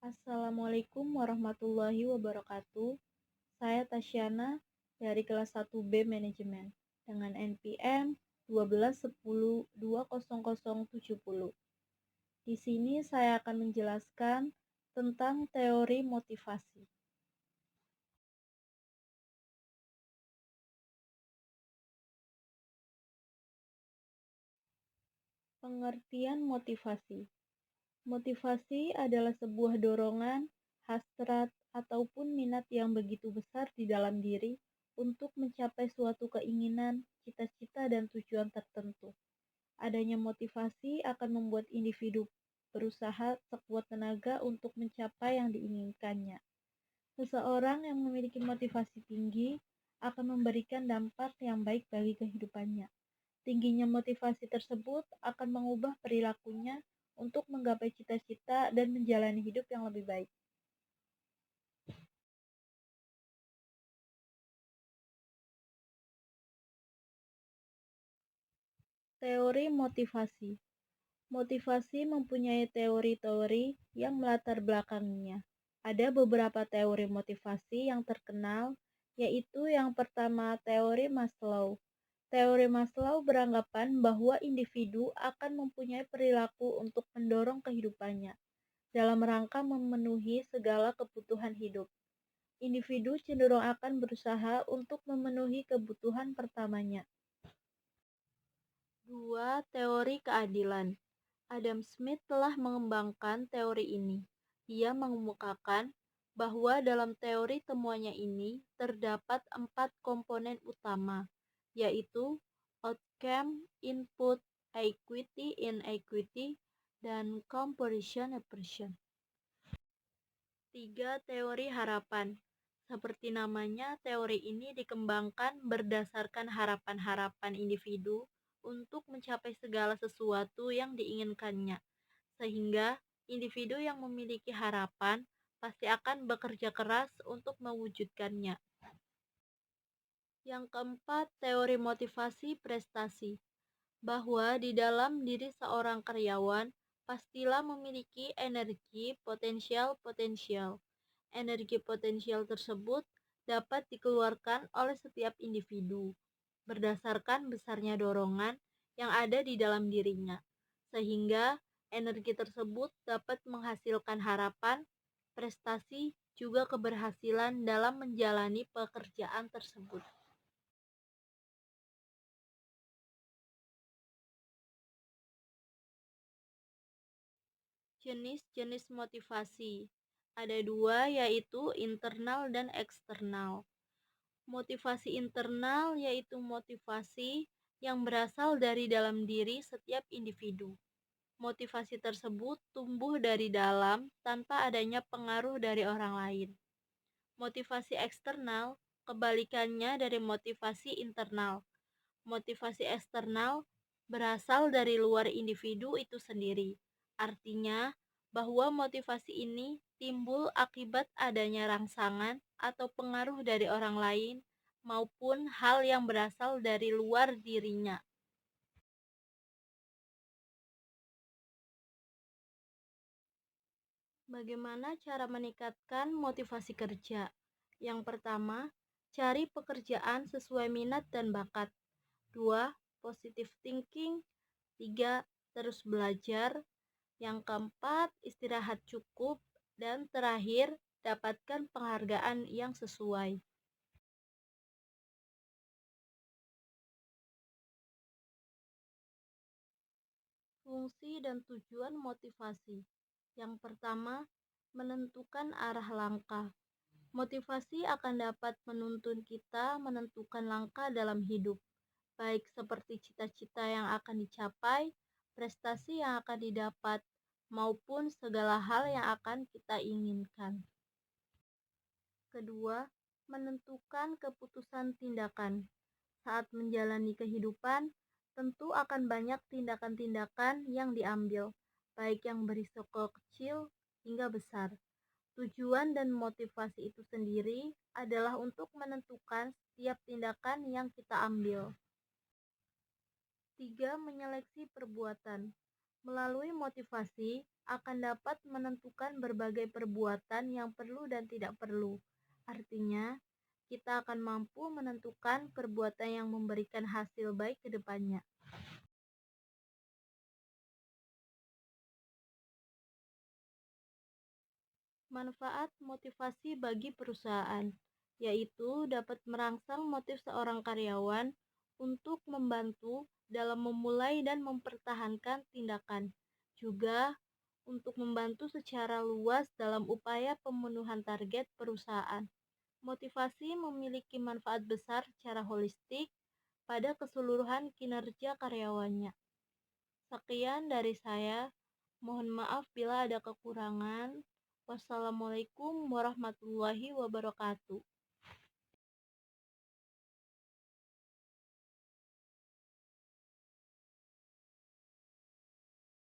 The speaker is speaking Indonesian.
Assalamualaikum warahmatullahi wabarakatuh. Saya Tasyana dari kelas 1B Manajemen dengan NPM 12102070. Di sini saya akan menjelaskan tentang teori motivasi. Pengertian motivasi. Motivasi adalah sebuah dorongan, hasrat, ataupun minat yang begitu besar di dalam diri untuk mencapai suatu keinginan, cita-cita, dan tujuan tertentu. Adanya motivasi akan membuat individu berusaha sekuat tenaga untuk mencapai yang diinginkannya. Seseorang yang memiliki motivasi tinggi akan memberikan dampak yang baik bagi kehidupannya. Tingginya motivasi tersebut akan mengubah perilakunya untuk menggapai cita-cita dan menjalani hidup yang lebih baik. Teori motivasi. Motivasi mempunyai teori-teori yang melatar belakanginya. Ada beberapa teori motivasi yang terkenal, yaitu yang pertama teori Maslow. Teori Maslow beranggapan bahwa individu akan mempunyai perilaku untuk mendorong kehidupannya dalam rangka memenuhi segala kebutuhan hidup. Individu cenderung akan berusaha untuk memenuhi kebutuhan pertamanya. 2. Teori keadilan. Adam Smith telah mengembangkan teori ini. Ia mengemukakan bahwa dalam teori temuannya ini terdapat 4 komponen utama, yaitu outcome, input, equity, inequity, dan comparison appreciation. 3. Teori harapan. Seperti namanya, teori ini dikembangkan berdasarkan harapan-harapan individu untuk mencapai segala sesuatu yang diinginkannya, sehingga individu yang memiliki harapan pasti akan bekerja keras untuk mewujudkannya. Yang keempat, teori motivasi prestasi, bahwa di dalam diri seorang karyawan pastilah memiliki energi potensial. Energi potensial tersebut dapat dikeluarkan oleh setiap individu berdasarkan besarnya dorongan yang ada di dalam dirinya, sehingga energi tersebut dapat menghasilkan harapan, prestasi, juga keberhasilan dalam menjalani pekerjaan tersebut. Jenis-jenis motivasi ada 2, yaitu internal dan eksternal. Motivasi internal yaitu motivasi yang berasal dari dalam diri setiap individu. Motivasi tersebut tumbuh dari dalam tanpa adanya pengaruh dari orang lain. Motivasi eksternal kebalikannya dari motivasi internal. Motivasi eksternal berasal dari luar individu itu sendiri. Artinya bahwa motivasi ini timbul akibat adanya rangsangan atau pengaruh dari orang lain maupun hal yang berasal dari luar dirinya. Bagaimana cara meningkatkan motivasi kerja? Yang pertama, cari pekerjaan sesuai minat dan bakat. 2. Positive thinking. 3. Terus belajar. Yang keempat, istirahat cukup. Dan terakhir, dapatkan penghargaan yang sesuai. Fungsi dan tujuan motivasi. Yang pertama, menentukan arah langkah. Motivasi akan dapat menuntun kita menentukan langkah dalam hidup, baik seperti cita-cita yang akan dicapai, prestasi yang akan didapat, maupun segala hal yang akan kita inginkan. Kedua, menentukan keputusan tindakan. Saat menjalani kehidupan, tentu akan banyak tindakan-tindakan yang diambil, baik yang berisiko kecil hingga besar. Tujuan dan motivasi itu sendiri adalah untuk menentukan setiap tindakan yang kita ambil. 3. Menyeleksi perbuatan. Melalui motivasi akan dapat menentukan berbagai perbuatan yang perlu dan tidak perlu. Artinya, kita akan mampu menentukan perbuatan yang memberikan hasil baik ke depannya. Manfaat motivasi bagi perusahaan, yaitu dapat merangsang motif seorang karyawan untuk membantu dalam memulai dan mempertahankan tindakan, juga untuk membantu secara luas dalam upaya pemenuhan target perusahaan. Motivasi memiliki manfaat besar secara holistik pada keseluruhan kinerja karyawannya. Sekian dari saya. Mohon maaf bila ada kekurangan. Wassalamualaikum warahmatullahi wabarakatuh.